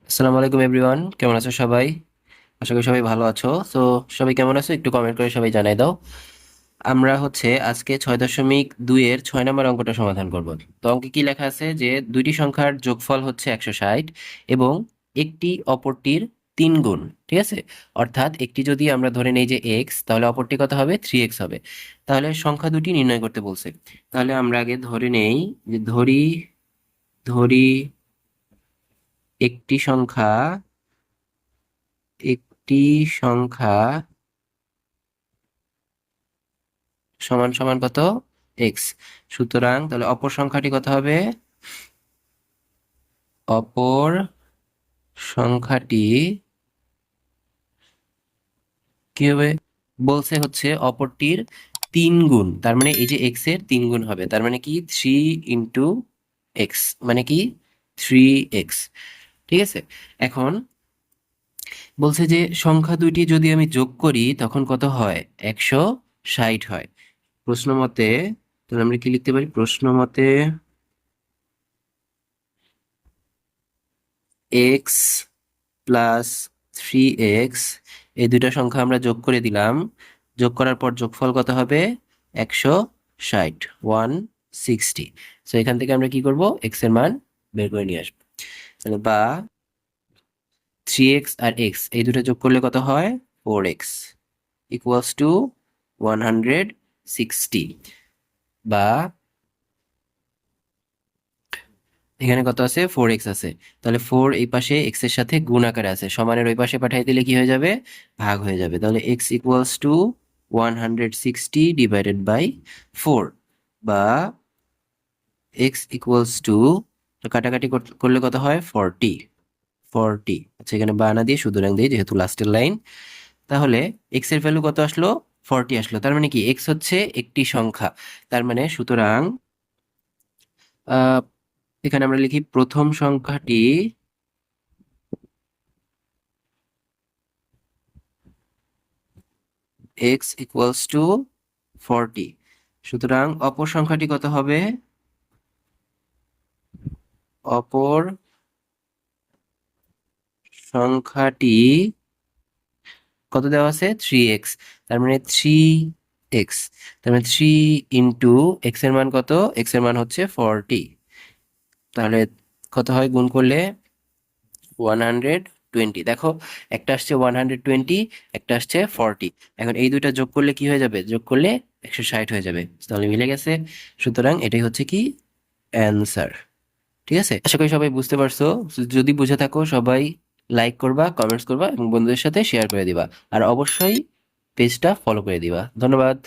আসসালামু আলাইকুম এভরিওয়ান, কেমন আছো সবাই? আশা করি সবাই ভালো আছো। তো সবাই কেমন আছো একটু কমেন্ট করে সবাই জানাই দাও। আমরা আজকে 6.2 এর 6 নম্বর অঙ্কটা সমাধান করব। তো অঙ্কে কি লেখা আছে যে দুইটি সংখ্যার যোগফল হচ্ছে 160 এবং একটি অপরটির 3 গুণ। ঠিক আছে, অর্থাৎ একটি যদি আমরা ধরে নেই যে এক্স, তাহলে অপরটি কত হবে? 3x হবে। তাহলে সংখ্যা দুটি নির্ণয় করতে বলছে। তাহলে আমরা আগে ধরে নেই যে ধরি ধরি একটি সংখ্যা একটি সংখ্যা সমান সমান কত? এক্স। সুতরাং তাহলে অপর সংখ্যাটি কত হবে? অপর সংখ্যাটি কি হবে? বলছে অপরটির 3 গুণ, তার মানে এই যে এক্স এর 3 গুণ হবে, তার মানে কি 3 × x, মানে কি 3x। ঠিক আছে, এখন বলছে যে সংখ্যা দুইটি যদি আমি যোগ করি তখন কত হয়? 160 হয় প্রশ্ন মতে। তাহলে আমরা কি লিখতে পারি প্রশ্ন মতে? এক্স প্লাস 3x, এই দুইটা সংখ্যা আমরা যোগ করে দিলাম। যোগ করার পর যোগফল কত হবে? 160, 160। তো এখান থেকে আমরা কি করব? এক্স এর মান বের করে নিয়ে আসবো। তাহলে বা 3x আর x এই দুটো যোগ করলে কত হয়? 4x equals to 160। বা এখানে কত আছে? 4x আছে। তাহলে 4 এই পাশে x এর সাথে গুণ আকারে আছে, সমানের ওই পাশে পাঠিয়ে দিলে কি হয়ে যাবে? ভাগ হয়ে যাবে। তাহলে x ইকুয়ালস টু 160/4। বা x ইকুয়ালস টু, কাটাকাটি করলে কত হয়? 40, 40। আচ্ছা, এখানে বানা দিয়ে শুধু দিই যেহেতু লাস্টের লাইন। তাহলে x এর ভ্যালু কত আসলো? 40 আসলো। তার মানে কি x হচ্ছে একটি সংখ্যা। তার মানে সুতরাং আহ এখানে আমরা লিখি প্রথম সংখ্যাটি x ইকুয়ালস টু 40। সুতরাং অপর সংখ্যাটি কত হবে? অপর সংখ্যাটি কত দেওয়া আছে? 3x। তার মানে 3x, তার মানে 3 × x এর মান কত? x এর মান হচ্ছে 40। তাহলে কত হয় গুণ করলে? 120। দেখো, একটা আসছে 120, একটা আসছে 40। এখন এই দুইটা যোগ করলে কি হয়ে যাবে? যোগ করলে 160 হয়ে যাবে। তাহলে মিলে গেছে। সুতরাং এটাই হচ্ছে কি অ্যান্সার। ঠিক আছে, আশা করি সবাই বুঝতে পারছো। যদি বুঝে থাকো সবাই লাইক করবা, কমেন্টস করবা এবং বন্ধুদের সাথে শেয়ার করে দিবা। আর অবশ্যই পেজটা ফলো করে দিবা। ধন্যবাদ।